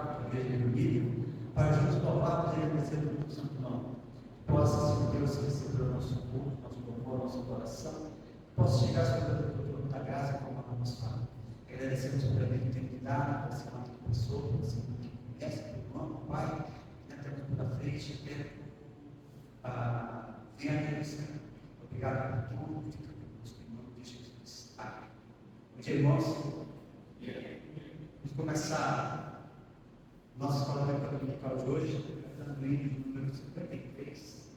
a igreja reunida, para juntos louvar o Deus do Santo Nome. Possa, Senhor Deus, receber o nosso culto, nosso louvor, nosso coração. Possa chegar sobre o trono da graça, como a nossa fala. Agradecemos pela vida que tem que dar, pela semana que passou, pela semana que começa, pelo irmão, Pai, que ainda temos pela frente, venha a Deus, Senhor. Obrigado por tudo, fica conosco, em nome de Jesus. Amém. Bom dia, irmãos. Vamos começar nossa escola dominical de hoje, tratando o hino número 53,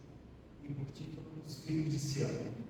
e por título, Os Filhos de Sião.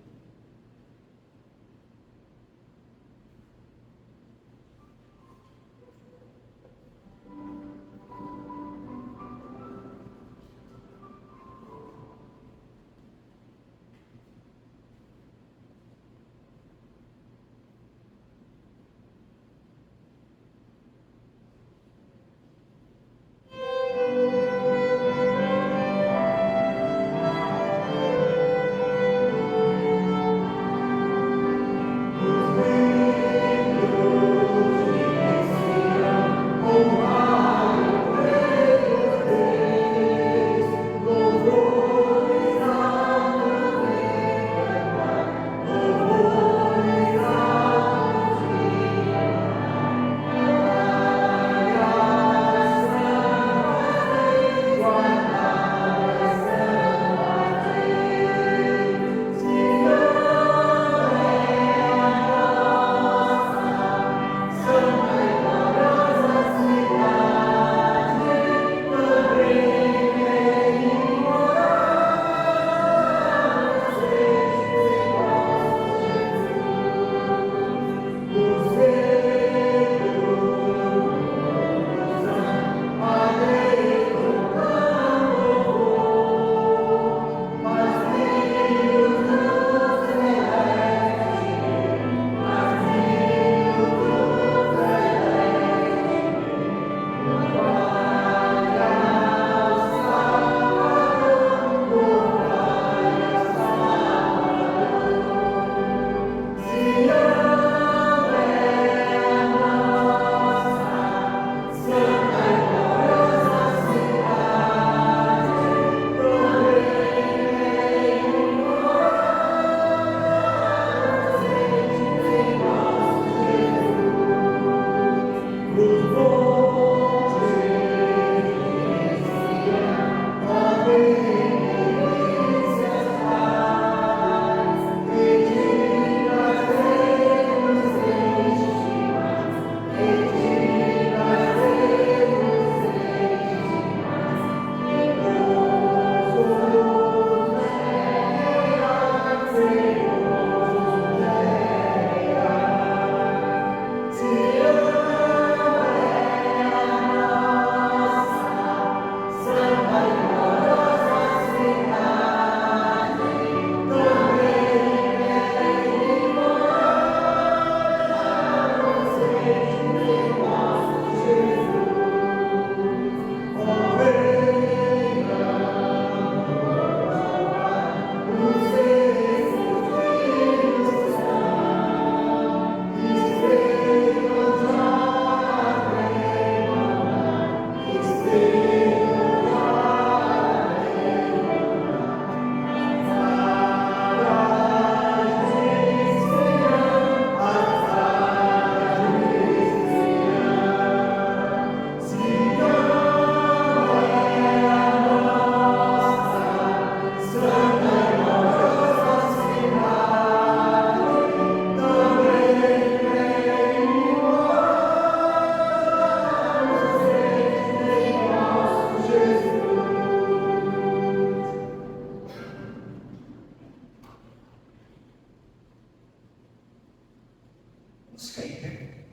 Vamos ficar em pé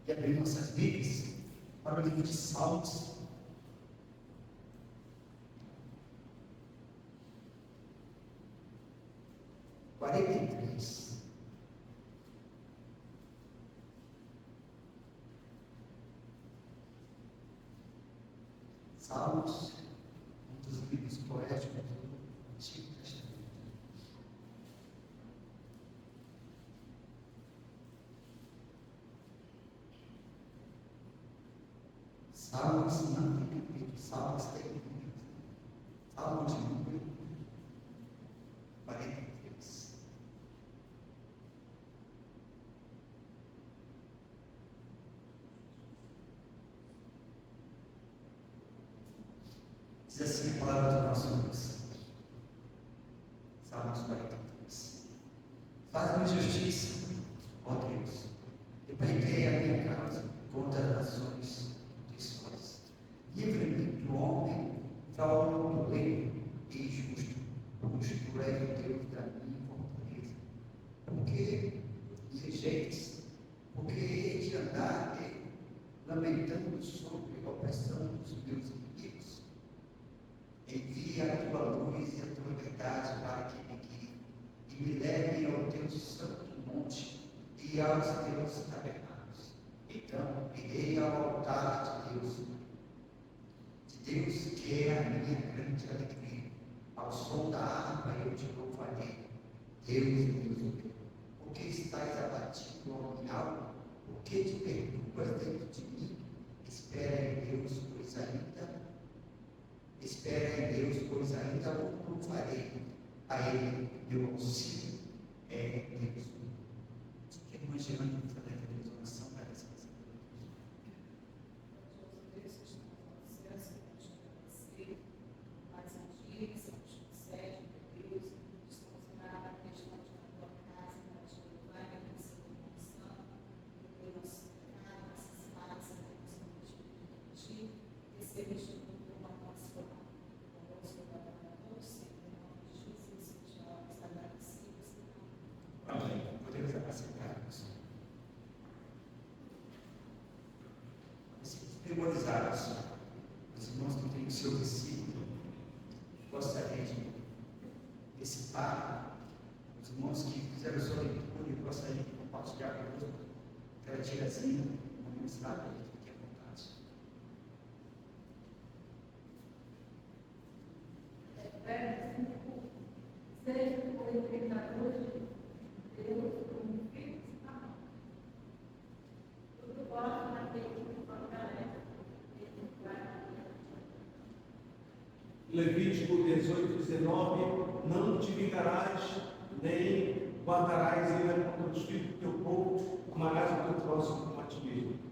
e abrir nossas Bíblias para o livro de Salmos. Salmos, um dos livros poéticos do Antigo Testamento. Salmos não tem capítulo, Salmos tem capítulo. Salmo de número 43. Diz assim a palavra do nosso Deus. Salmos 43. Faz-me justiça, ó Deus, e preguei a minha causa contra as nações decisões. Livre-me do homem fraudulento e injusto, pois tu és o Deus da minha fortaleza. Porque me rejeites, porque hei de andar lamentando sobre a opressão dos meus inimigos. Envia a tua luz e a tua verdade para que me guie, e me leve ao teu santo monte e aos teus tabernáculos. Então irei ao altar de Deus que é a minha grande alegria. Ao som da harpa eu te louvarei, Deus meu Deus. Porque estás abatido, ó minha alma? Porque te perturbas dentro de mim? Espera em Deus, pois ainda o louvarei. A Ele meu auxílio é Deus. Que irmã Gerônimo fazer a Deus oração para essa coisa. Podemos acrescentar-nos. Memorizados, os irmãos que têm o seu versículo, gostaria de participar. Os irmãos que fizeram a sua leitura, eu gostaria de compartilhar conosco aquela tirazinha, uma mensagem, fique à vontade. Seja por imperadores, Deus, como filhos, tudo pode naquele que fortalece. Levítico 18:19, não te vingarás, nem guardarás ira contra os filhos do teu povo, amarás o teu próximo como a ti mesmo.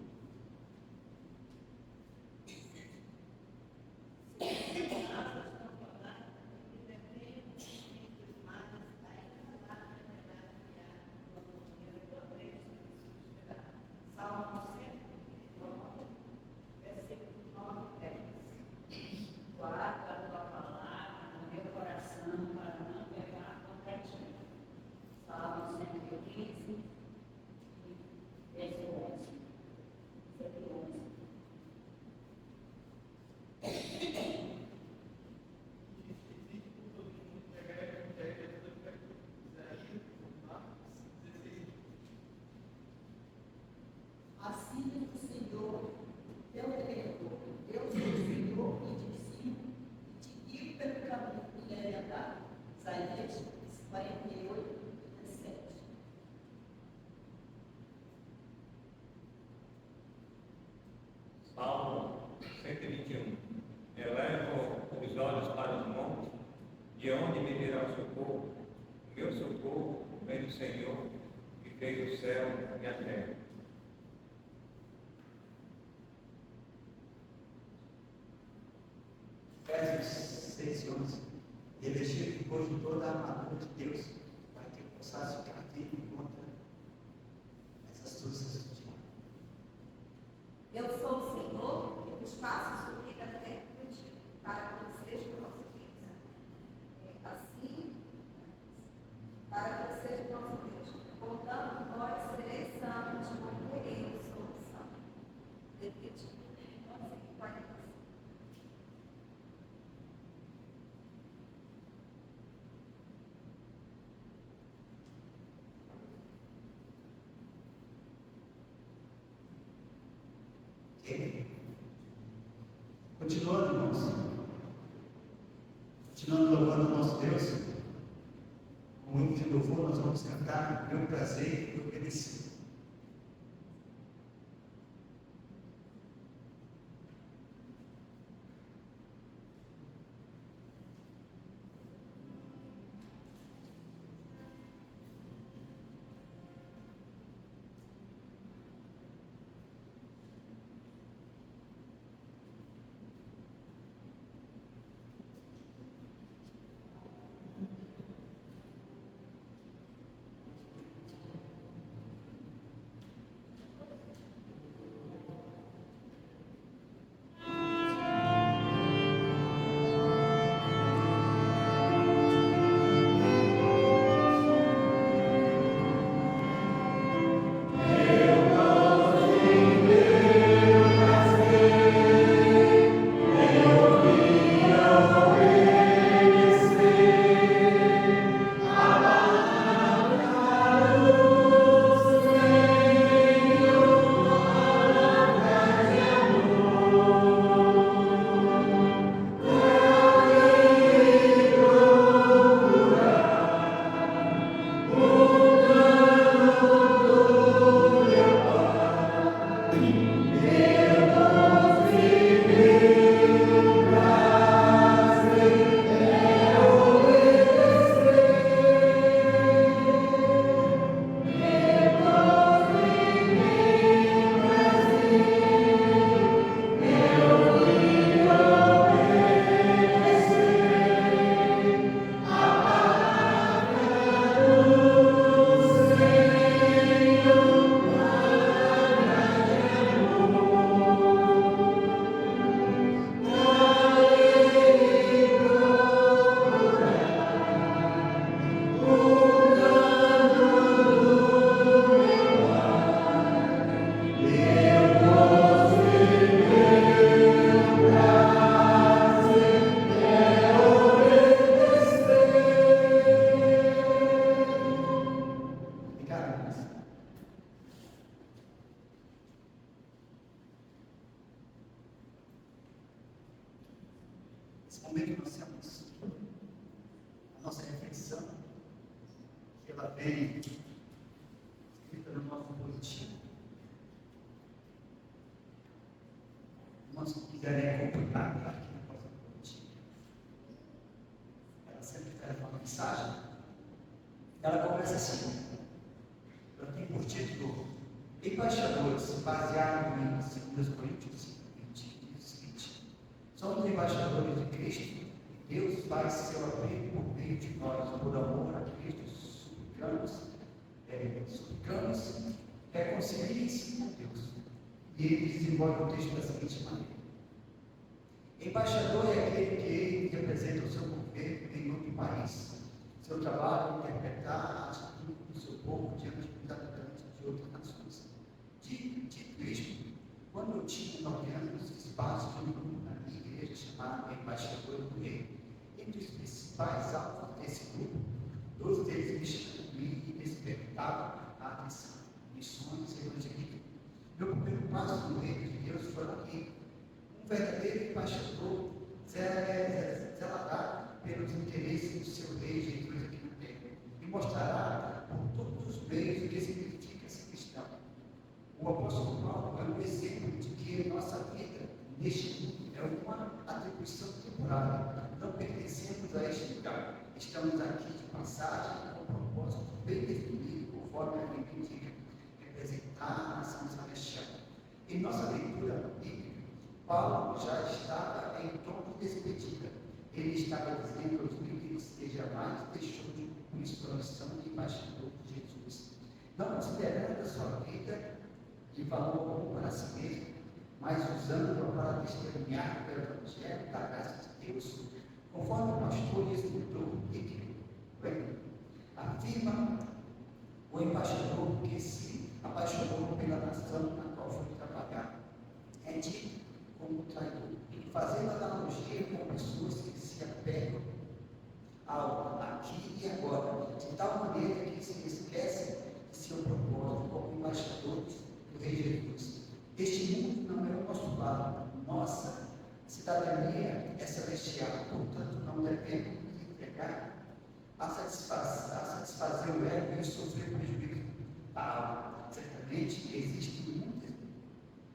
Assim diz o Senhor, teu Redentor, Deus te ensinou e te ensino, e te guio pelo caminho que deve andar. Isaías 48, 17. Salmo 121. Elevo os olhos para os montes, de onde me virá o socorro? O meu socorro vem do Senhor, que fez o céu e a terra. Efésios 6 e 11. Revestir depois de toda a armadura de Deus, para que possais ficar firme contra essas astúcias do diabo. Eu sou o Senhor que vos faço subir da terra prometida, para que vocês nossa Deus. Assim, para que vocês nosso Deus. Portanto, vós sereis santos, como eu sou santo. Levítico 11:45. Continuando, irmãos. Continuando louvando o nosso Deus. Com muito de louvor, nós vamos cantar meu prazer e obedecer. Esse momento nós temos a nossa reflexão, que ela vem escrita no nosso boletim. Nós quiserem acompanhar aqui no nosso boletim. Ela sempre traz uma mensagem. Ela começa assim. Ela tem por título Embaixadores, baseado em 2 Coríntios 20, diz o seguinte: somos embaixadores de Cristo, e Deus faz seu apelo por meio de nós, por amor a Cristo, suplicamos, reconciliem-se com Deus. E ele desenvolve o texto da seguinte maneira: embaixador é aquele que representa o seu governo em outro país. Seu trabalho é interpretar a atitude do seu povo diante dos habitantes de outras nações. Dito isto, quando eu tinha 9 anos, fiz parte de um grupo na minha igreja chamado Embaixador do Rei. Entre os principais alvos desse grupo, 2 deles me chamavam e despertavam a atenção: missões e evangelismo. Meu primeiro passo no reino de Deus foi aqui. Um verdadeiro embaixador zelará pelos interesses do seu rei Jesus aqui na terra e mostrará por todos os meios o que significa ser cristão. O apóstolo Paulo é um exemplo de que nossa vida neste mundo é uma atribuição temporária. Não pertencemos a este lugar. Estamos aqui de passagem com um propósito bem definido, conforme a Bíblia indica: representar a nação celestial. Em nossa leitura bíblica, Paulo já estava em tom de despedida. Ele estava dizendo aos líderes que jamais deixou de cumprir sua missão de embaixador de Jesus, não considerando a sua vida de valor comum para si mesmo, mas usando-a para testemunhar o Evangelho da graça de Deus, conforme o pastor escritor afirma o embaixador que se apaixonou pela nação na qual foi trabalhar. É dito como traidor, fazendo analogia com pessoas que se apegam ao aqui e agora, de tal maneira que se esquecem de seu propósito como embaixadores do Rei Jesus. Este mundo não é o nosso lar, nossa cidadania é celestial, portanto não devemos nos entregar a satisfazer o ego e sofrer prejuízo à alma. Certamente existem muitas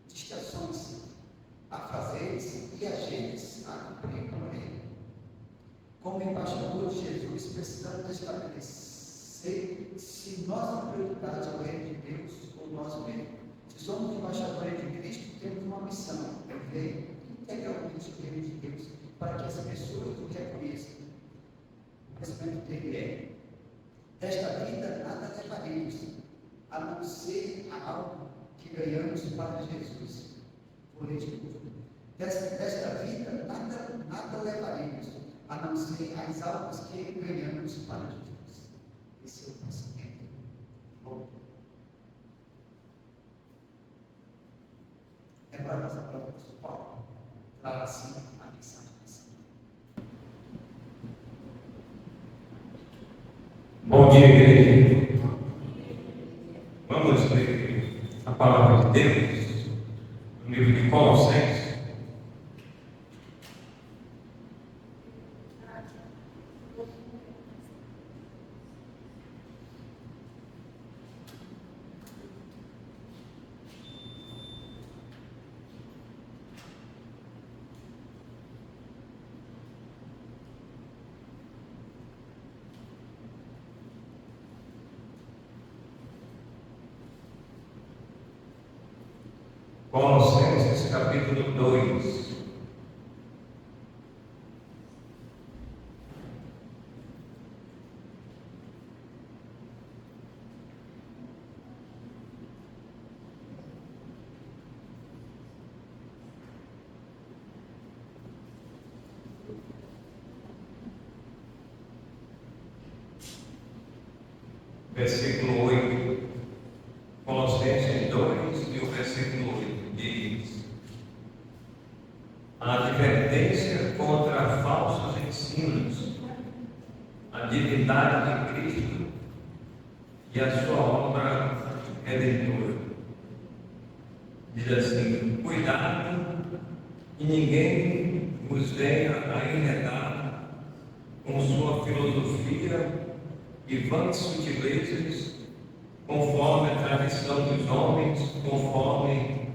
distrações a fazeres e agentes a cumprir com ele. Como embaixadores de Jesus, precisamos estabelecer se nossa prioridade é o reino de Deus ou nós mesmos. Se somos embaixadores de Cristo, temos uma missão: viver integralmente o reino de Deus, para que as pessoas o reconheçam. O pensamento dele é: desta vida nada levaremos, a não ser algo que ganhamos para Jesus. Vou ler de novo. Desta vida nada levaremos, a não ser as almas que ganhamos para Jesus. Esse é o pensamento. Bom, é para a nossa própria pessoa. Paulo trava assim a mensagem. Bom dia, igreja. Vamos ler a palavra de Deus no livro de Colossenses. Colossenses capítulo 2. Versículo 8. Colossenses 2 e o versículo 8 diz: a advertência contra falsos ensinos, a divindade de Cristo e a sua obra redentora. Diz assim: cuidado que ninguém vos venha a enredar com sua filosofia e vãs sutilezas, conforme a tradição dos homens, conforme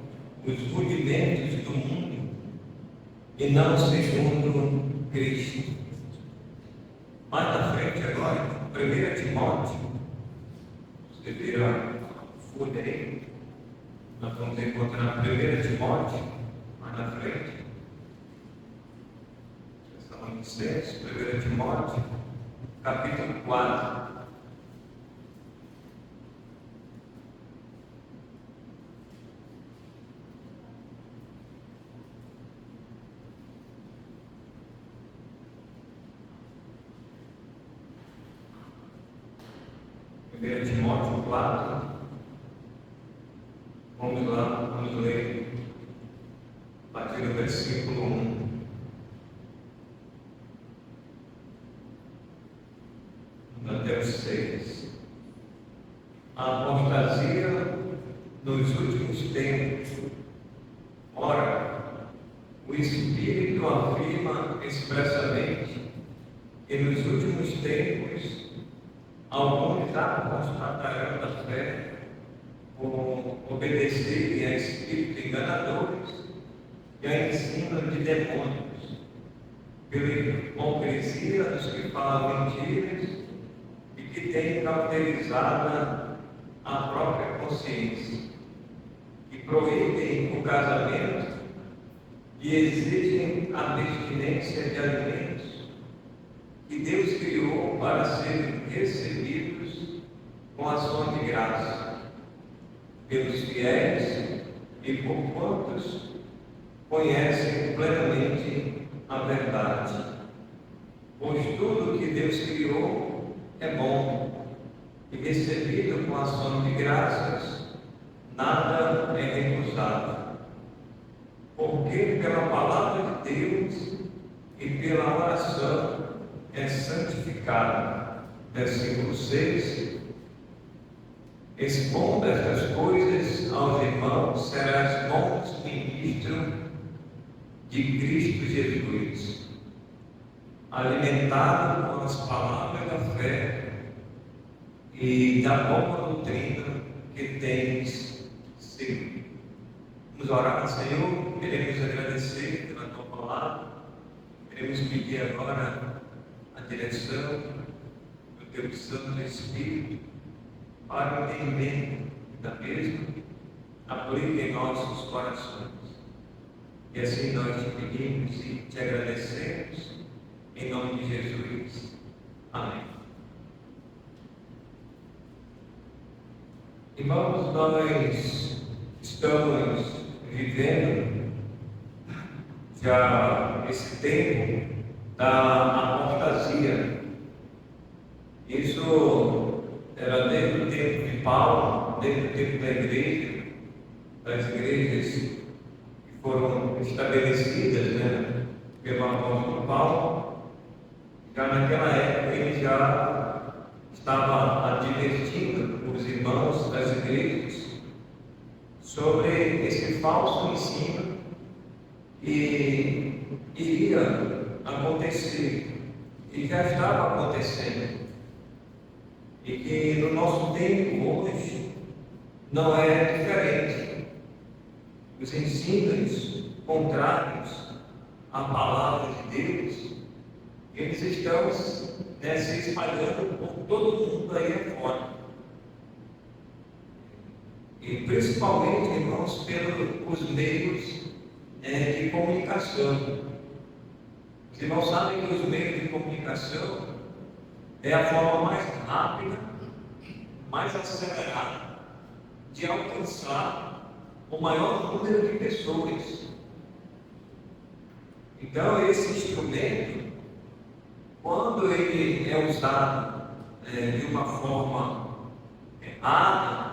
os rudimentos do mundo, e não segundo Cristo. Mais na frente agora, 1 Timóteo, você vira a folha aí, nós vamos encontrar 1 Timóteo, mais na frente, Tessalonicenses, 1 Timóteo, capítulo 4. Timóteo 4, vamos lá, vamos ler a partir do versículo 1. Até o 6. A apostasia nos últimos tempos. Ora, o Espírito afirma expressamente que nos últimos tempos alguns apostatarão da fé por obedecerem a espíritos enganadores e a ensino de demônios, pela hipocrisia dos que falam mentiras e que têm cauterizado a própria consciência, e proíbem o casamento e exigem a abstinência de alimentos que Deus criou para serem recebidos com ações de graça pelos fiéis e por quantos conhecem plenamente a verdade. Pois tudo que Deus criou é bom, e recebido com ações de graças, nada é recusado. Porque pela palavra de Deus e pela oração é santificado. Versículo 6. Expondo estas coisas aos irmãos, serás bom ministro de Cristo Jesus, alimentado com as palavras da fé e da boa doutrina que tens seguido. Vamos orar ao Senhor, queremos agradecer pela tua palavra, queremos pedir agora a direção do teu Santo Espírito para o entendimento da mesma, aplique em nossos corações. E assim nós te pedimos e te agradecemos, em nome de Jesus. Amém. Irmãos, nós estamos vivendo já esse tempo da apostasia. Isso era desde o tempo de Paulo, desde o tempo da igreja, das igrejas que foram estabelecidas, pelo apóstolo Paulo. Já naquela época ele já estava advertindo os irmãos das igrejas sobre esse falso ensino que iria acontecer e já estava acontecendo, e que no nosso tempo hoje não é diferente. Os ensinos contrários à palavra de Deus, eles estão se espalhando por todo mundo aí afora. E e principalmente, irmãos, pelos meios de comunicação. Os irmãos sabem que os meios de comunicação é a forma mais rápida, mais acelerada de alcançar o maior número de pessoas. Então, esse instrumento, quando ele é usado de uma forma errada,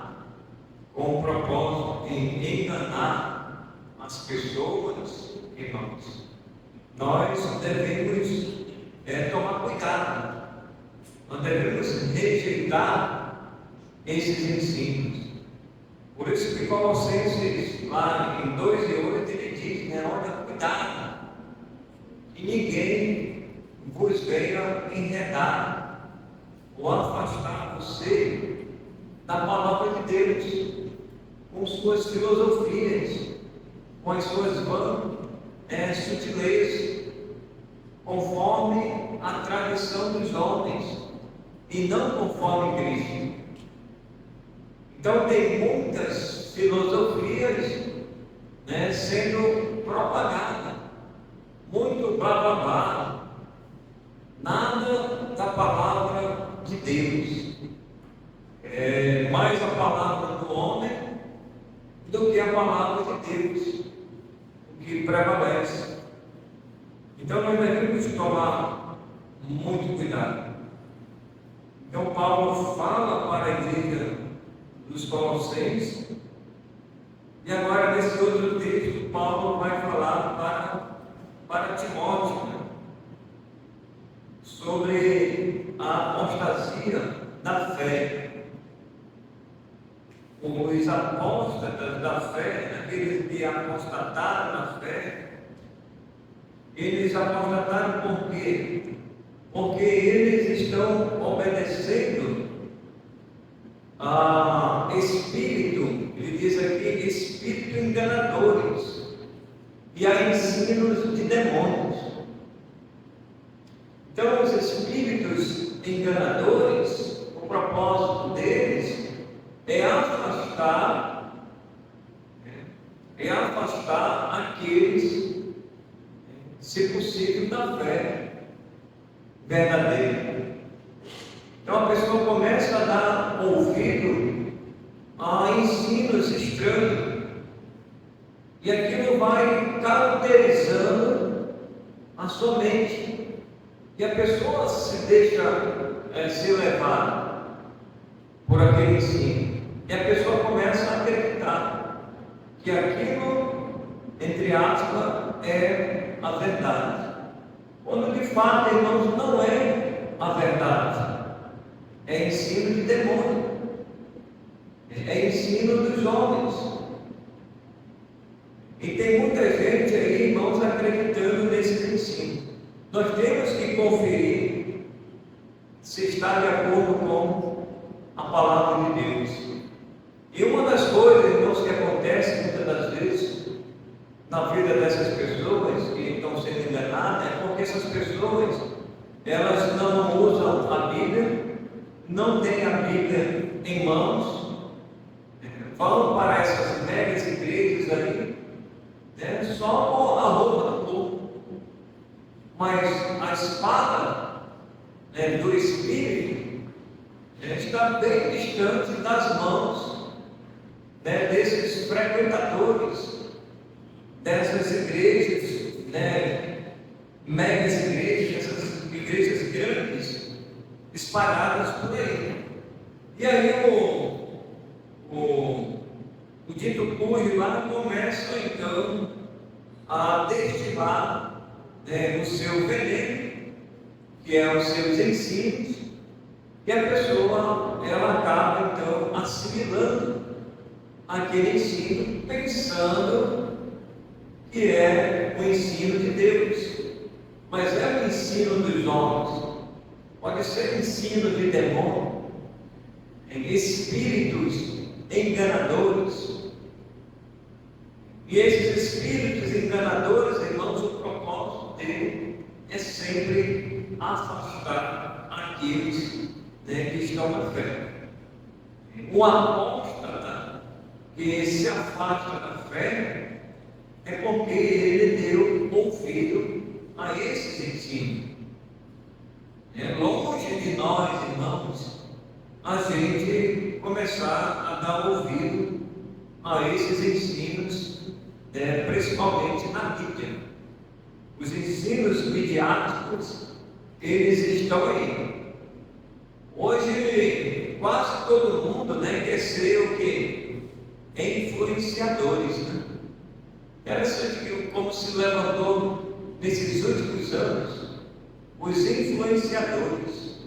com o propósito de enganar as pessoas, irmãos, nós devemos tomar cuidado, nós devemos rejeitar esses ensinos. Por isso que Colossenses, lá em 2:8, ele diz, olha, cuidado, que ninguém vos venha enredar ou afastar você da palavra de Deus, com suas filosofias, com as suas sutilezas, conforme a tradição dos homens, e não conforme Cristo. Então tem muitas filosofias sendo propagadas, muito blá blá blá, nada da palavra de Deus, mais a palavra do homem do que a palavra de Deus, o que prevalece. Então nós devemos tomar muito cuidado. Então Paulo fala para a igreja dos Colossenses, e agora nesse outro texto Paulo vai falar para Timóteo, sobre a apostasia da fé. Os apóstatas da fé, aqueles que apostataram na fé, eles apostataram por quê? Porque eles estão obedecendo a espírito, ele diz aqui, espírito enganadores, e a ensinos de demônios. Então, os espíritos enganadores, o propósito deles é afastar aqueles, se possível, da fé verdadeira. Então a pessoa começa a dar ouvido a ensinos estranhos, e aquilo vai caracterizando a sua mente, e a pessoa se deixa ser levada por aquele ensino, e a pessoa começa a acreditar que aquilo, entre aspas, é a verdade, quando de fato, irmãos, não é a verdade, é ensino de demônio, é ensino dos homens. E tem muita gente aí, irmãos, acreditando nesses ensinos. Nós temos que conferir se está de acordo com a palavra de Deus. E uma das coisas, irmãos, que acontece muitas das vezes na vida dessas pessoas que estão sendo enganadas é porque essas pessoas, elas não usam a Bíblia, não têm a Bíblia em mãos, vão para essas megas igrejas aí, só com a roupa do corpo, mas a espada do Espírito está bem distante das mãos desses frequentadores dessas igrejas, megas igrejas, essas igrejas grandes, espalhadas por aí. E aí o dito cujo lá começa então a destilar o seu veneno, que é os seus ensinos, e a pessoa ela acaba então assimilando aquele ensino, pensando que é o ensino de Deus, mas é o ensino dos homens, pode ser o ensino de demônio, espíritos enganadores. E esses espíritos enganadores, irmãos, o propósito dele é sempre afastar aqueles que estão na fé. O apóstata, que se afasta da fé é porque ele deu ouvido a esses ensinos. É longe de nós, irmãos, a gente começar a dar ouvido a esses ensinos, principalmente na mídia. Os ensinos midiáticos, eles estão aí. Hoje, quase todo mundo quer ser o quê? Influenciadores, né? Interessante como se levantou nesses últimos anos os influenciadores.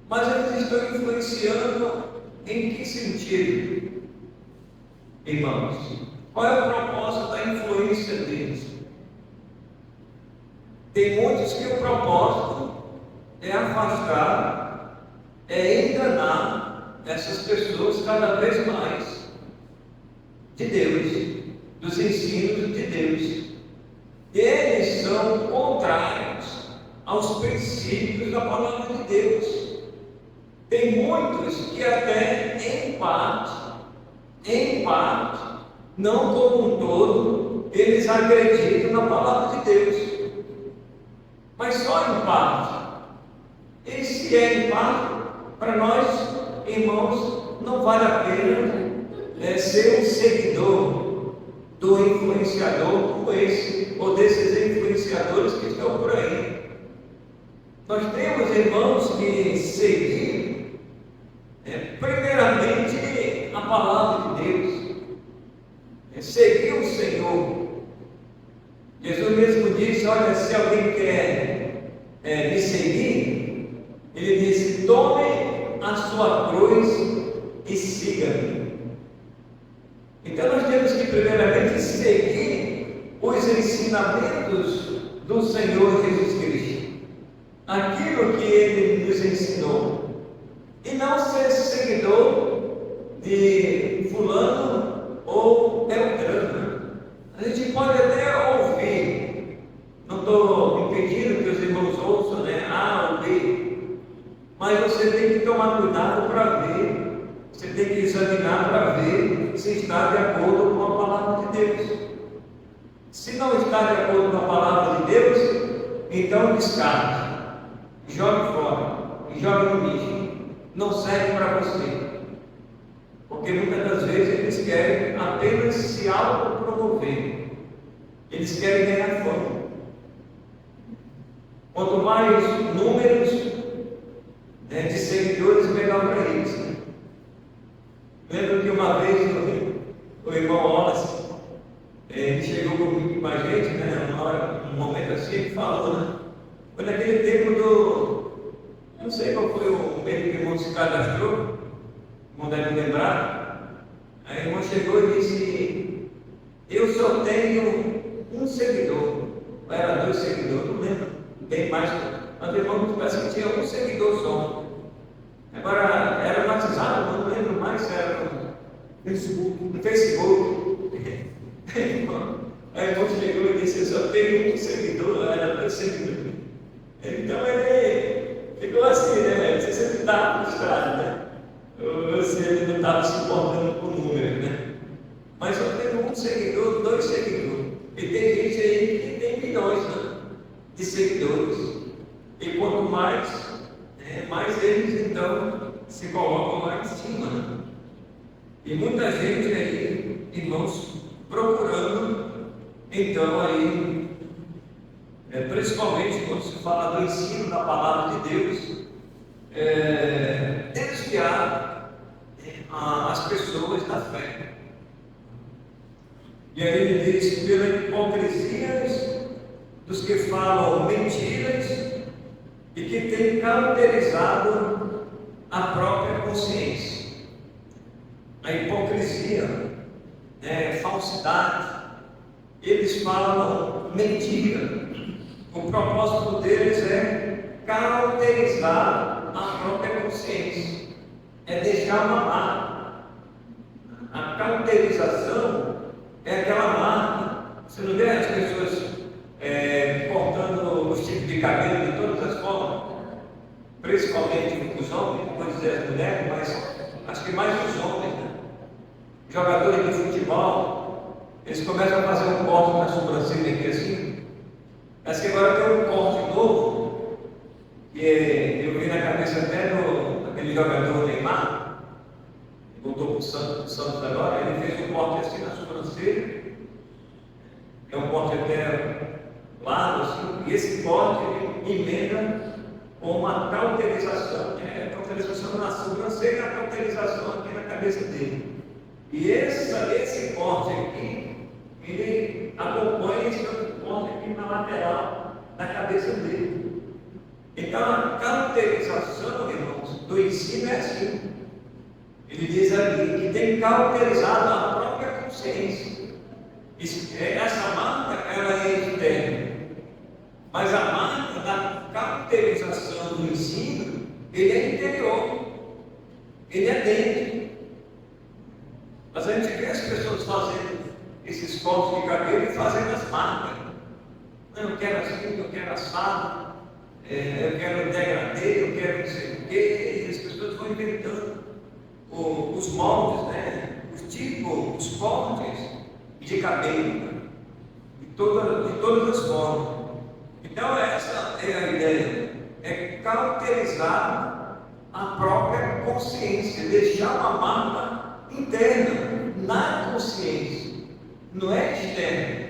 Mas eles estão influenciando em que sentido, irmãos? Qual é o propósito da influência deles? Tem muitos que o propósito é afastar, é enganar essas pessoas cada vez mais de Deus, dos ensinos de Deus. Eles são contrários aos princípios da palavra de Deus. Tem muitos que até em parte, não como um todo, eles acreditam na palavra de Deus. Mas só em parte. E se é em parte, para nós, irmãos, não vale a pena ser um seguidor do influenciador como esse, ou desses influenciadores que estão por aí. Nós temos, irmãos, que seguir, primeiramente, a palavra de Deus, seguir o Senhor. Jesus mesmo disse: olha, se alguém quer me seguir, ele disse: tome a sua cruz e siga-me. Então nós temos que primeiramente seguir os ensinamentos do Senhor Jesus Cristo, aquilo que Ele nos ensinou, e não ser seguidor de fulano ou beltrano. A gente pode até ouvir, não estou impedindo que os irmãos ouçam, A ou B, mas você tem que tomar cuidado para ver, você tem que examinar para ver se está de acordo com a palavra de Deus. Se não está de acordo com a palavra de Deus, então descarte, jogue fora, jogue no lixo, não serve para você. Porque muitas das vezes eles querem apenas se autopromover, eles querem ganhar fama. Quanto mais números de seguidores, melhor para eles. Lembro que uma vez o irmão Wallace, ele chegou comigo com a gente, um momento assim, ele falou, foi naquele tempo não sei qual foi o meio que o irmão se cadastrou, não deve lembrar. Aí o irmão chegou e disse: eu só tenho um seguidor, ou era 2 seguidores, não lembro bem mais, mas o irmão parece que tinha um seguidor só. Agora era no WhatsApp, não lembro mais se era no Facebook. Aí o irmão chegou e disse: eu só tenho um seguidor, era 2 seguidores. Então ele ficou assim, Você sempre estava frustrado, Você não estava se importando com o número, Mas eu tenho um seguidor, 2 seguidores. E tem gente aí que tem milhões, de seguidores. E quanto mais, mais eles então se colocam lá em cima. E muita gente aí, irmãos, procurando, então aí, principalmente quando se fala do ensino da palavra de Deus, desviar as pessoas da fé. E aí ele diz: pela hipocrisia dos que falam mentiras e que têm cauterizado a própria consciência. A hipocrisia, falsidade, eles falam mentira. O propósito deles é cauterizar a própria consciência, é deixar uma marca. A cauterização é aquela marca. Você não vê as pessoas cortando os tipos de cabelo de todas as formas, principalmente os homens, não vou dizer as mulheres, mas acho que mais os homens, Jogador jogadores de futebol, eles começam a fazer um corte na sobrancelha aqui assim, mas que agora tem um corte novo, que eu vi na cabeça até daquele jogador Neymar, que voltou para o Santos agora, ele fez um corte assim na sobrancelha, é um corte até largo assim, e esse corte ele emenda com uma cauterização, cauterização na sobrancelha e a cauterização aqui na cabeça dele. E esse corte aqui, ele acompanha esse outro corte aqui na lateral da cabeça dele. Então a cauterização, irmãos, do ensino é assim. Ele diz ali que tem cauterizado a própria consciência. Essa marca, ela é externa. Mas a marca da cauterização do ensino, ele é interior. Ele é dentro. Mas a gente vê as pessoas fazendo esses cortes de cabelo e fazendo as marcas. Eu quero assim, eu quero assado, eu quero degradê, eu quero não sei o quê. E as pessoas vão inventando os moldes, né? Os tipos, os cortes de cabelo, de todas as formas. Então essa é a ideia, é cauterizar a própria consciência, deixar uma marca interna, na consciência, não é externa.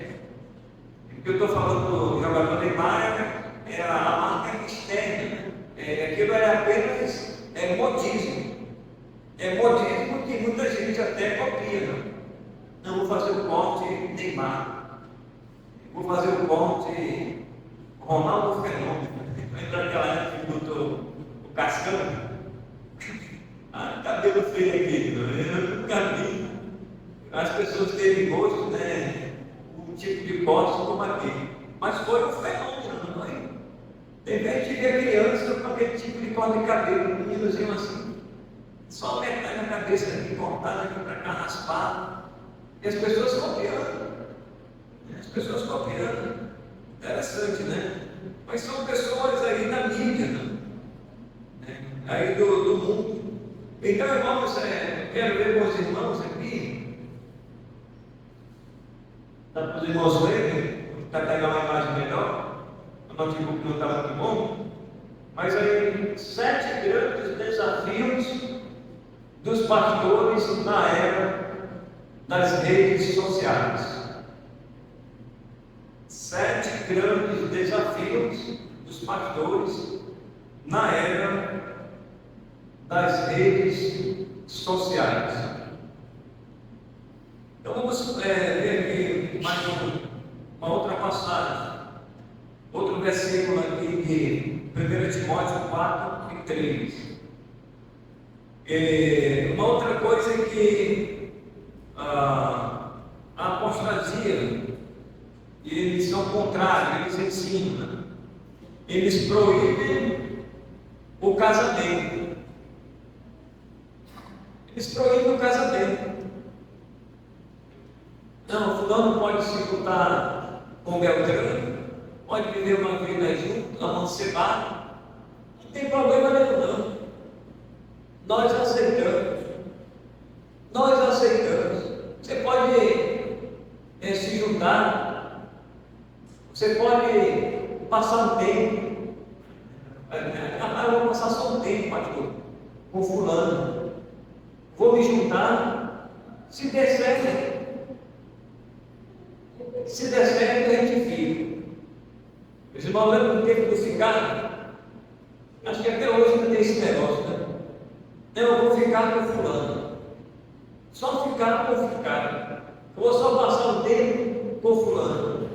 O que eu estou falando do jogador Neymar é a marca externa, aquilo é apenas modismo. É modismo que muita gente até copia. Não vou fazer o corte Neymar, vou fazer o corte Ronaldo Fenômeno. Lembra aquela época que botou o Cascão? Cabelo feio aqui, eu nunca vi. As pessoas terem gosto, né? Um tipo de corte como aquele. Mas foi um fenômeno, não é? Tem gente que vê criança com aquele tipo de corte de cabelo, um meninozinho assim, só metade na cabeça aqui, cortada aqui para cá, raspado. E as pessoas copiando. As pessoas copiando. Interessante, né? Mas são pessoas aí da mídia, né? Aí do mundo. Então, irmãos, eu quero ver com os irmãos aqui. Dá para os irmãos verem? Está pegando uma imagem melhor. O notebook não está muito bom. Mas aí, 7 grandes desafios dos pastores na era das redes sociais. 7 grandes desafios dos pastores na era das redes sociais. Então vamos ver aqui mais uma outra passagem, outro versículo aqui de 1 Timóteo 4 e 3. Uma outra coisa é que a apostasia, eles são contrários, eles ensinam, eles proíbem o casamento. Eles proíbem o casamento. Não, fulano pode se juntar com Beltrano, pode viver uma vida junto, amancebado, não tem problema nenhum, não. Nós aceitamos. Nós aceitamos. Você pode se juntar, você pode passar um tempo. Eu vou passar só um tempo, pastor, com fulano. Vou me juntar, se der certo. Se der certo, a gente fica. Os irmãos lembram do tempo do cigarro? Acho que até hoje ainda tem esse negócio, né? Eu vou ficar com fulano. Só ficar com ficar. Eu vou só passar um tempo com fulano.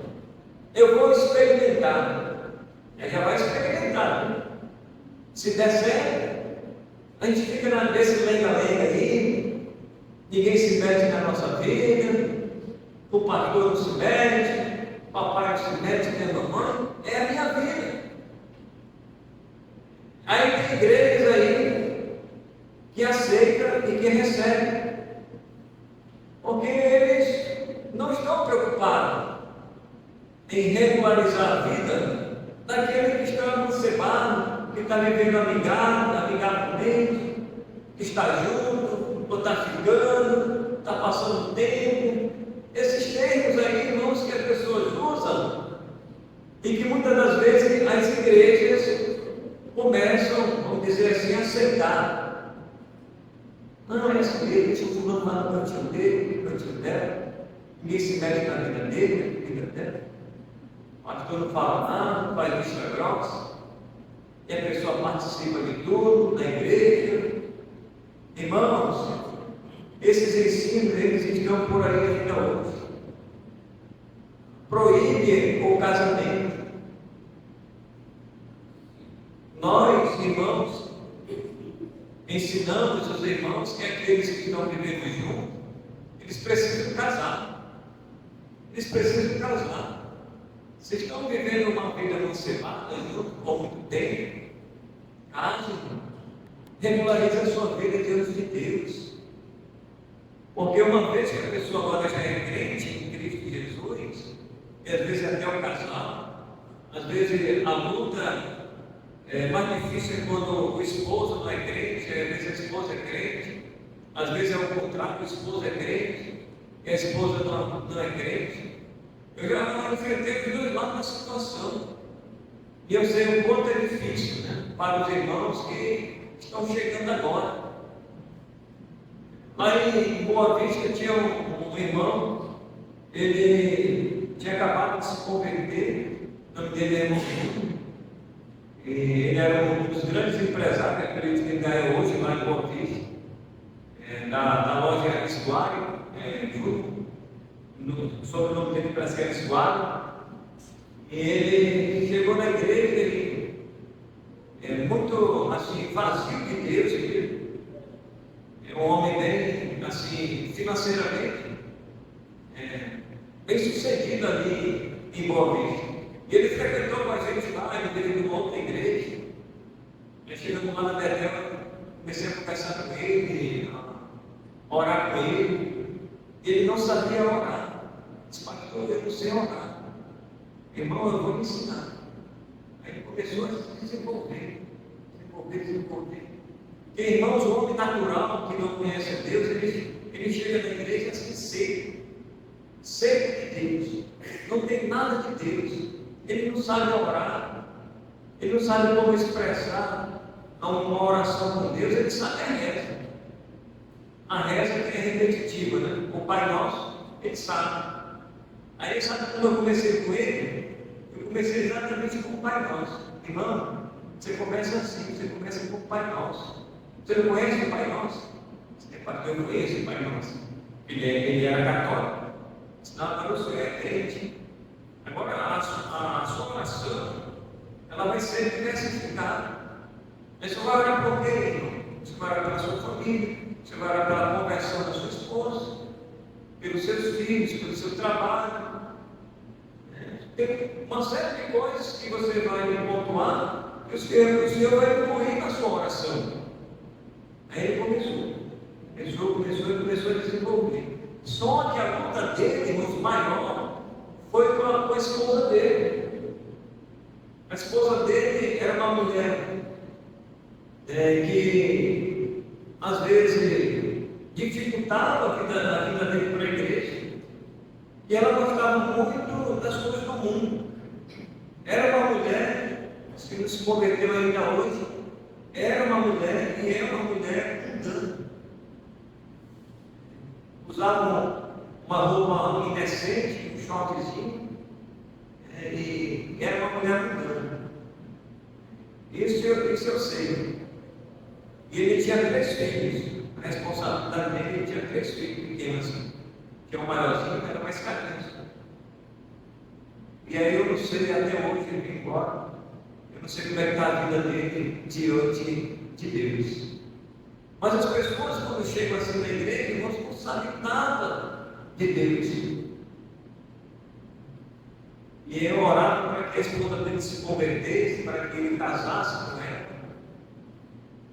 Eu vou experimentar. Ele já vai experimentar, né? Se der certo, a gente fica nesse lenga-lenga aí, ninguém se mete na nossa vida, o pastor não se mete, o papai não se mete, minha mamãe, é a minha vida. Aí tem igrejas aí que aceita e que recebe, porque eles não estão preocupados em regularizar a vida daquele que está amancebado, que está vivendo amigadamente, que está junto, ou está ficando. está passando tempo. Esses termos aí, irmãos, que as pessoas usam e que muitas das vezes as igrejas começam, vamos dizer assim, a aceitar. Não, essa igreja, o fulano vai no cantinho dele, no cantinho dela, ninguém se mete na vida dele, na vida dela. O pastor não fala nada, não faz vista grossa, e a pessoa participa de tudo na igreja. Irmãos, esses ensinos, eles estão por aí ainda hoje. Proíbe o casamento. Nós, irmãos, ensinamos os irmãos que aqueles que estão vivendo juntos, eles precisam casar. Eles precisam casar. Vocês estão vivendo uma vida conservada junto por muito tempo. Casem. Regularize a sua vida diante de Deus. Porque uma vez que a pessoa agora já é crente em Cristo Jesus, e às vezes até o casal, às vezes a luta é mais difícil quando o esposo não é crente, às vezes a esposa é crente, às vezes é o contrário, o esposo é crente e a esposa não é crente. Eu já enfrentei os dois lados da situação. E eu sei o quanto é difícil, né, para os irmãos que estão chegando agora. Aí em Boa Vista tinha um irmão, ele tinha acabado de se converter, o nome dele é Mocinho. Ele era um dos grandes empresários, acredito que ele é hoje lá em Boa Vista, da loja Esguário, sobre o nome dele parece que era Esguário. E ele chegou na igreja, ele é muito assim, vazio de Deus, ele é um homem bem assim, financeiramente, bem sucedido ali em Boa Vista. E ele frequentou com a gente lá, ele veio de uma outra igreja. E chegando lá na Betel, comecei a conversar com ele, a orar com ele. E ele não sabia orar. Disse, pastor, eu não sei orar. Irmão, eu vou lhe ensinar. Aí ele começou a se desenvolver. Porque, irmãos, o homem natural que não conhece a Deus, ele chega na igreja assim seco de Deus. Não tem nada de Deus. Ele não sabe orar. Ele não sabe como expressar uma oração com Deus. Ele sabe a reza. A reza que é repetitiva, né? O Pai Nosso, ele sabe. Aí sabe quando eu comecei com ele? Eu comecei exatamente com o Pai Nosso. Irmão, você começa assim, você começa com o Pai Nosso. Você não conhece o Pai Nosso? Eu não conheço o Pai Nosso. Ele era católico. Não, agora eu sou crente. Agora a sua oração, ela vai ser diversificada. Você vai orar por quê, irmão? Você vai orar pela sua família, você vai orar pela conversão da sua esposa, pelos seus filhos, pelo seu trabalho. Tem uma série de coisas que você vai pontuar que o Senhor vai incluir na sua oração. Aí ele começou a desenvolver. Só que a luta dele, irmãos, maior, foi com a esposa dele. A esposa dele era uma mulher que às vezes dificultava a vida dele para a igreja. E ela gostava muito das coisas do mundo. Era uma mulher, que não se converteu ainda hoje, era uma mulher e é uma mulher mundana. Usava uma roupa indecente, um shortzinho, e era uma mulher mundana. Isso eu sei. E ele tinha 3 filhos. A responsabilidade dele, ele tinha 3 filhos pequenos, que é o maiorzinho, era mais carente. E aí eu não sei, até hoje ele veio embora, eu não sei como é que está a vida dele diante de Deus. Mas as pessoas, quando chegam assim na igreja, irmãos, não sabem nada de Deus. E eu orava para que a esposa dele se convertesse, para que ele casasse com ela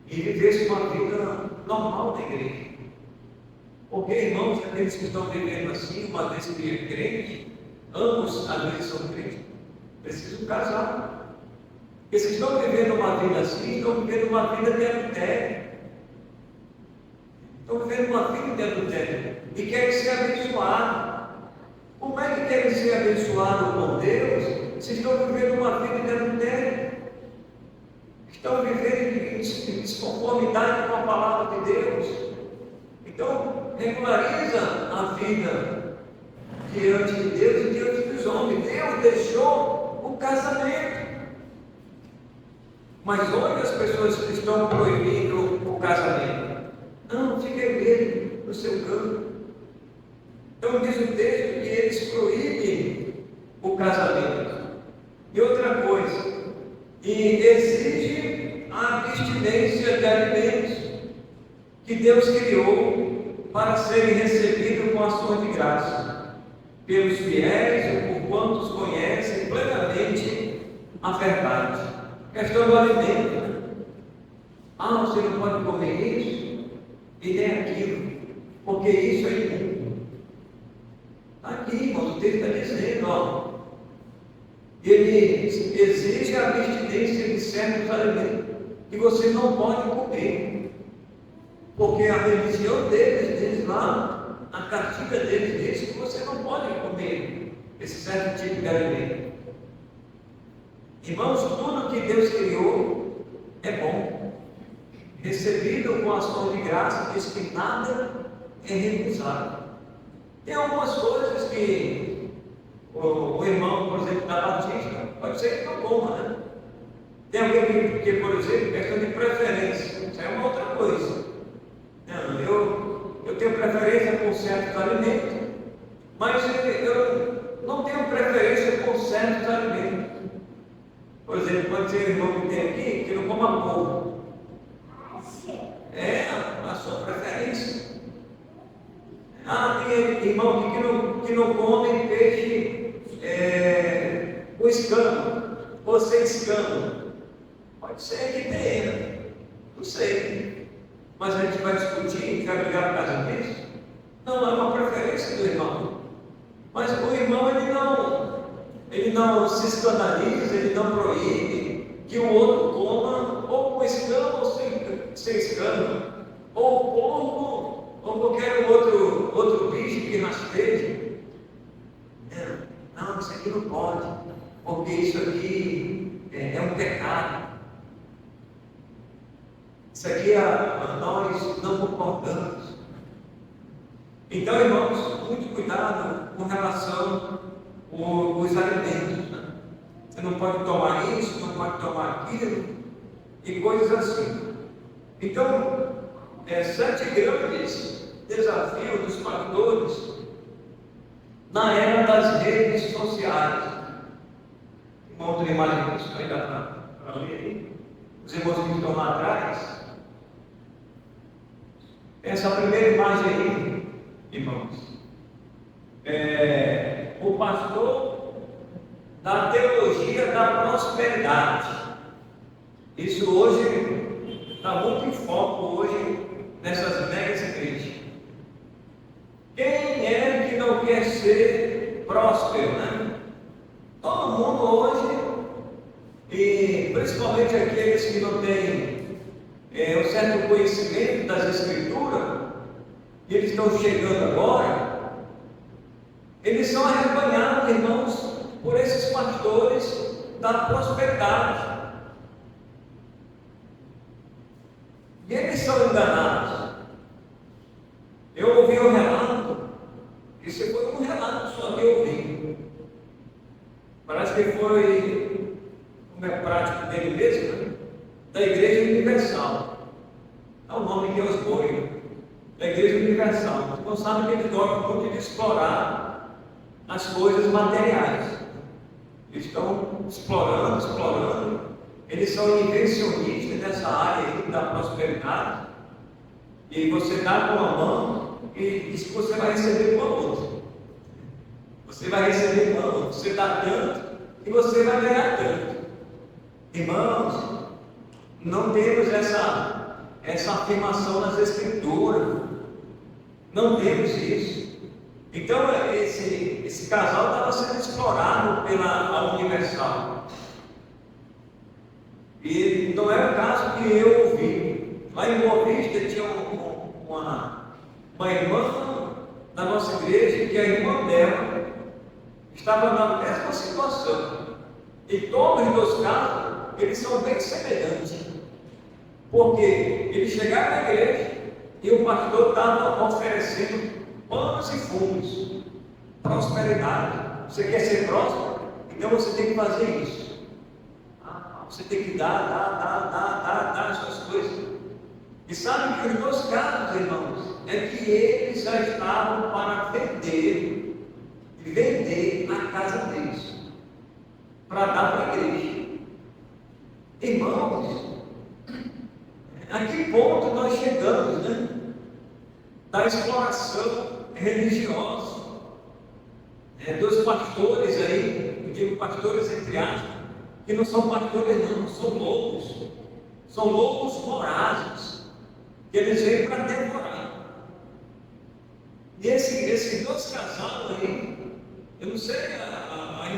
e vivesse uma vida normal na igreja. Porque, irmãos, aqueles que estão vivendo assim, uma vez que é crente, ambos às vezes são crentes, precisam casar. Porque se estão vivendo uma vida assim, estão vivendo uma vida de adultério. Estão vivendo uma vida de adultério. e querem ser abençoados. Como é que querem ser abençoados com Deus se estão vivendo uma vida de adultério? Estão vivendo em desconformidade com a palavra de Deus. Então, regulariza a vida diante de Deus e diante dos homens. Deus deixou o casamento. Mas olha as pessoas que estão proibindo o casamento. Não, fica mesmo no seu canto. Então diz o texto que eles proíbem o casamento. E outra coisa, e exige a abstinência de alimentos que Deus criou para serem recebidos com ações de graça pelos fiéis ou por quantos conhecem plenamente a verdade. Questão do alimento, né? Ah, você não pode comer isso e nem aquilo, porque isso é imundo. Está aqui, irmão, o texto está dizendo, ó. Ele exige a abstinência de certos alimentos que você não pode comer, porque a religião deles diz lá, a cartilha deles diz que você não pode comer esse certo tipo de alimento. Irmãos, tudo que Deus criou é bom, recebido com ações de graça, diz que nada é recusado. Tem algumas coisas que o irmão, por exemplo, da Batista, pode ser que não coma, né? Tem alguém que, por exemplo, questão de preferência, isso é uma outra coisa. Não, eu tenho preferência por certos alimentos, mas eu não tenho preferência por certos alimentos. Por exemplo, pode ser irmão que tem aqui que não coma polvo. É a sua preferência. Ah, tem irmão aqui que não come peixe com escama, ou sem escama. Pode ser que tenha, não sei. Mas a gente vai discutir, vai brigar por causa disso? Não, é uma preferência do irmão. Mas o irmão, ele não se escandaliza, ele não proíbe que o outro coma ou com escama ou sem escama, ou porco, ou qualquer outro bicho que rasteje. Não, isso aqui não pode, porque isso aqui é um pecado. Isso aqui nós não concordamos. Então, irmãos, muito cuidado com relação aos alimentos. Né? Você não pode tomar isso, não pode tomar aquilo, e coisas assim. Então, 7 grandes desafios dos pastores na era das redes sociais. Uma outra imagem que isso ainda para ler aí. Os irmãos que estão lá atrás. Essa primeira imagem aí, irmãos, o pastor da teologia da prosperidade. Isso hoje está muito em foco hoje nessas megas igrejas. Quem é que não quer ser próspero, né? Todo mundo hoje, e principalmente aqueles que não têm um certo conhecimento das Escrituras, e eles estão chegando agora, eles são arrebanhados, irmãos, por esses pastores da prosperidade. E eles são enganados. Eu ouvi um relato, isso foi um relato só que eu ouvi. Parece que foi como é prático dele mesmo, né? Da Igreja Universal. É o nome que eu escolho. Da Igreja Universal. Então sabe que eles gostam muito de explorar as coisas materiais. Eles estão explorando. Eles são invencionistas nessa área aí da prosperidade. E você dá com uma mão e diz que você vai receber com a outra. Você vai receber com a outra. Você dá tanto e você vai ganhar tanto. Irmãos, não temos essa afirmação nas Escrituras. Não temos isso. Então, esse casal estava sendo explorado pela Universal. E não é o caso que eu ouvi. Lá em Boa Vista tinha uma irmã na nossa igreja que a irmã dela estava na mesma situação. E todos os dois casos, eles são bem semelhantes. Porque eles chegaram na igreja e o pastor estava oferecendo panos e fumos, prosperidade. Você quer ser próspero? Então você tem que fazer isso. Você tem que dar as suas coisas. E sabe que os dois casos, irmãos, é que eles já estavam para vender a casa deles, para dar para a igreja. Irmãos, a que ponto nós chegamos, né? Da exploração religiosa, dos pastores aí, eu digo pastores entre aspas, que não são pastores não, são lobos vorazes, que eles vêm para devorar. E esses dois casais aí, eu não sei, a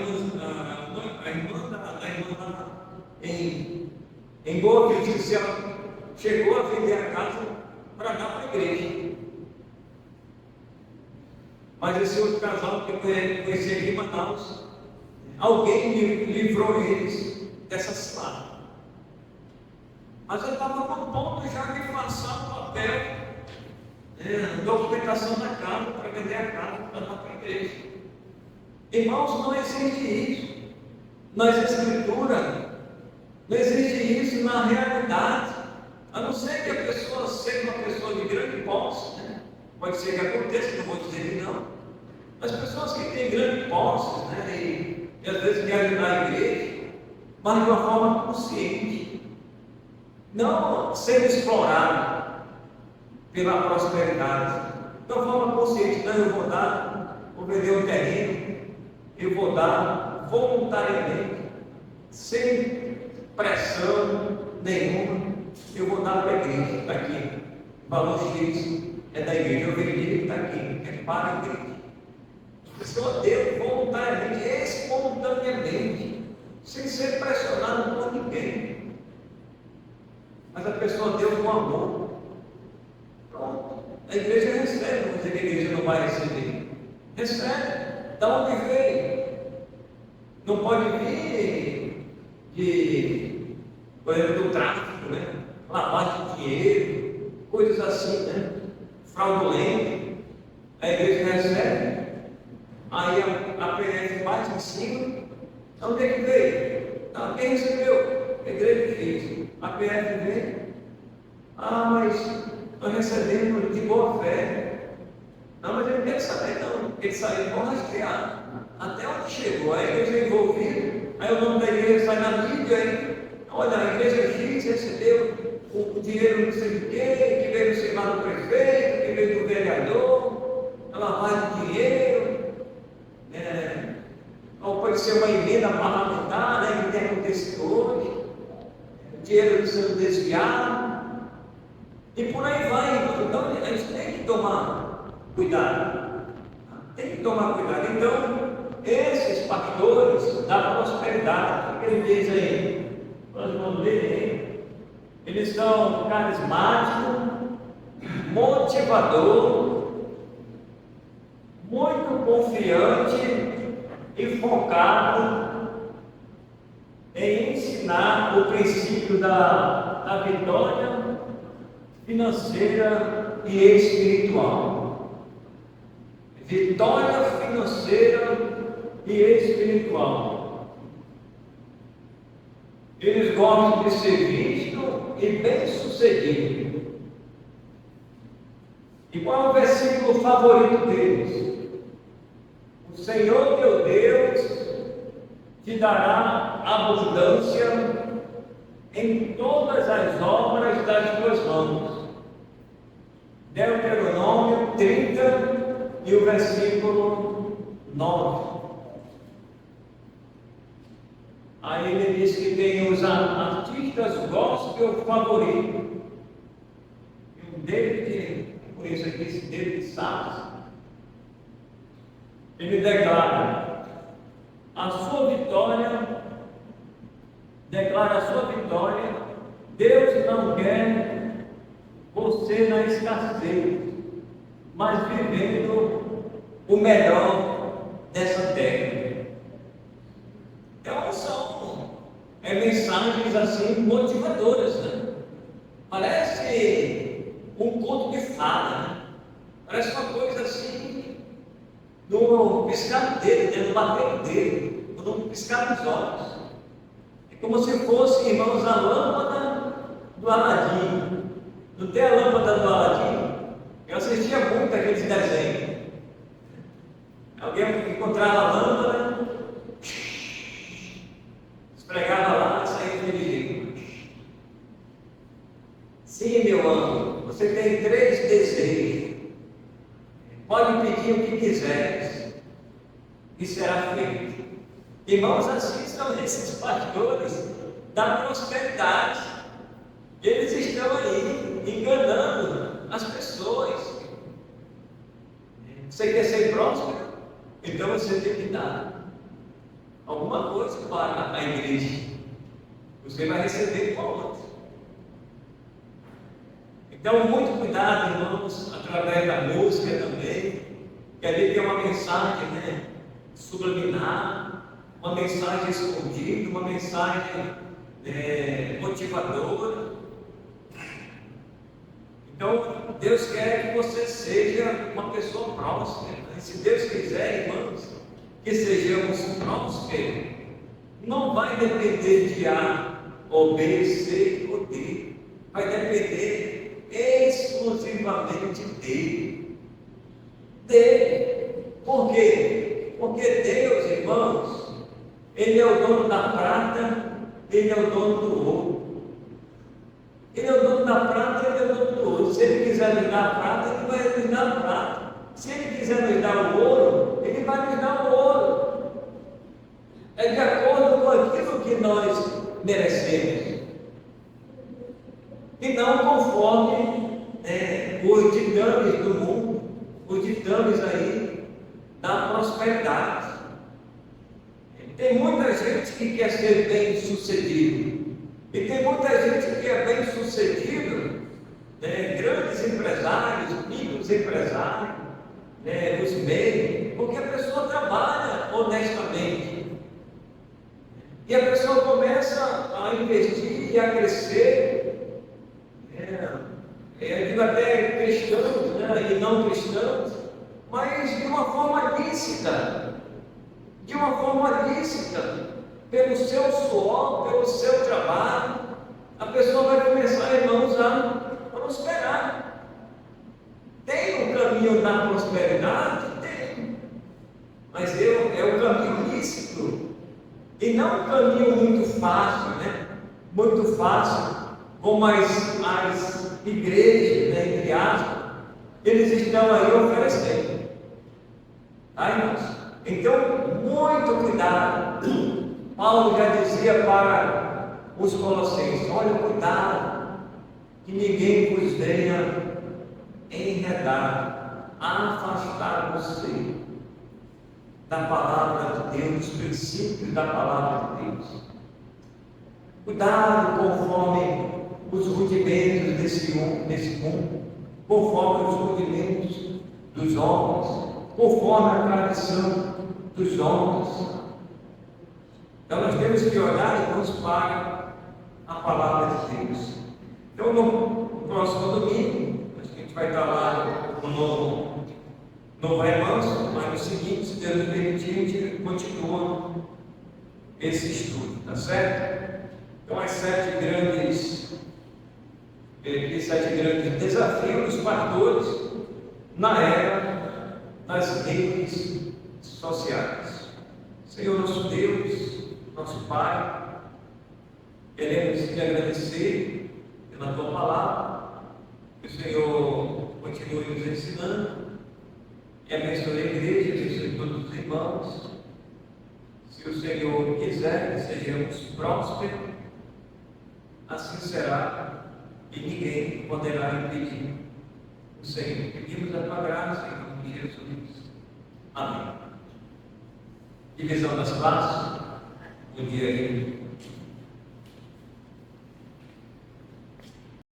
irmã em Boa Vista, se ela chegou a vender a casa para dar para a igreja. Mas esse outro casal que eu conheci aqui em Manaus, alguém livrou eles dessa cilada. Mas eu estava no ponto já de passar o papel, documentação da casa, para vender a casa, para dar para a igreja. Irmãos, não existe isso nas escrituras, não existe isso na realidade, a não ser que a pessoa seja uma pessoa de grande posse, né? Pode ser que aconteça, não vou dizer que não. As pessoas que têm grande posse, né? E às vezes querem ajudar a igreja, mas de uma forma consciente, não sendo explorado pela prosperidade, de uma forma consciente. Não, eu vou vender um terreno, eu vou dar voluntariamente, sem pressão nenhuma, eu vou dar para a igreja, está aqui, o valor X é da igreja, eu vendi, está aqui, é para a igreja. A pessoa deu voluntariamente, espontaneamente, sem ser pressionado por ninguém. Mas a pessoa deu com amor. Pronto. A igreja recebe, não dizer que a igreja não vai receber. Recebe. Da onde veio? Não pode vir por exemplo, do tráfico, né? Lavagem de dinheiro, coisas assim, né? Fraudulento. A igreja recebe. Aí a PF bate em cima. Onde é que veio? Não, quem recebeu? A igreja fez. A PF veio. Mas nós recebemos de boa fé. Não, mas ele não quer saber, não. Ele saiu, vão rastrear. Até onde chegou? A igreja envolvida. Aí o nome da igreja sai na mídia. Aí, olha, a igreja X recebeu o dinheiro não sei de quê, que veio sei lá do prefeito, que veio do vereador, lavagem de dinheiro. Ou pode ser uma emenda parlamentar, né, que tem acontecido hoje. O dinheiro sendo desviado. E por aí vai. Então a gente tem que tomar cuidado. Tem que tomar cuidado. Então, esses pastores da prosperidade, o que ele diz aí? Nós vamos ler aí. Eles são carismáticos, motivador, muito confiante e focado em ensinar o princípio da vitória financeira e espiritual. Vitória financeira e espiritual. Eles gostam de ser vistos e bem-sucedidos. E qual é o versículo favorito deles? O Senhor teu Deus te dará abundância em todas as obras das tuas mãos. Deuteronômio 30 e o versículo 9. Aí ele diz que tem os artistas gospel favoritos. E um deles, por isso aqui esse David Sass, ele declara a sua vitória, Deus não quer você na escassez, mas vivendo o melhor dessa terra. Então são mensagens assim motivadoras, né? Parece um conto de fada, né? Parece uma coisa assim, no piscar do dedo, né? No bater do dedo, no piscar dos olhos. É como se fosse, irmãos, a lâmpada do Aladim. Não tem a lâmpada do Aladim? Eu assistia muito aqueles desenhos. Alguém encontrava a lâmpada, esfregava lá e saía dirigindo. Sim, meu amigo, você tem 3 desejos. Pode pedir o que quiseres e será feito. Irmãos, assim são esses pastores da prosperidade. Eles estão aí enganando as pessoas. Você quer ser próspero? Então você tem que dar alguma coisa para a igreja. Você vai receber com a outra. Então, muito cuidado, irmãos, através da música também, que ali tem uma mensagem, né, subliminar, uma mensagem escondida, uma mensagem motivadora. Então, Deus quer que você seja uma pessoa próspera. E se Deus quiser, irmãos, que sejamos prósperos, não vai depender de A ou B, C ou D. Vai depender exclusivamente dele. Por quê? Porque Deus, irmãos, Ele é o dono da prata, Ele é o dono do ouro. Ele é o dono da prata, Ele é o dono do ouro. Se Ele quiser nos dar a prata, Ele vai nos dar a prata. Se Ele quiser nos dar o ouro, Ele vai nos dar o ouro. É de acordo com aquilo que nós merecemos. E não conforme os ditames do mundo, os ditames aí da prosperidade. Tem muita gente que quer ser bem sucedido. E tem muita gente que é bem sucedido, grandes empresários, micros empresários, os meios, porque a pessoa trabalha honestamente. E a pessoa começa a investir e a crescer. Digo até cristãos, e não cristãos, mas de uma forma lícita. De uma forma lícita. Pelo seu suor, pelo seu trabalho, a pessoa vai começar, irmãos, a prosperar. Tem um caminho da prosperidade? Tem. Mas é o caminho lícito. E não um caminho muito fácil, muito fácil, como as igrejas, entre aspas, eles estão aí oferecendo. Tá, irmãos? Então, muito cuidado. Paulo já dizia para os colossenses: olha, cuidado, que ninguém vos venha enredar, afastar você da palavra de Deus, dos princípios da palavra de Deus. Cuidado conforme os rudimentos desse mundo, conforme os rudimentos dos homens, conforme a tradição dos homens. Então nós temos que olhar, irmãos, para a palavra de Deus. Então no próximo domingo, a gente vai estar lá no remanso, mas no seguinte, se Deus nos permitir, a gente continua esse estudo, tá certo? Então as 7 grandes desafios dos pastores na era das redes sociais. Senhor nosso Deus, nosso Pai, queremos te agradecer pela tua palavra, que o Senhor continue nos ensinando e abençoe a igreja, abençoe todos os irmãos. Se o Senhor quiser que sejamos prósperos, assim será e ninguém poderá impedir o Senhor. Pedimos a tua graça em nome de Jesus. Amém. Divisão das classes, o dia aí.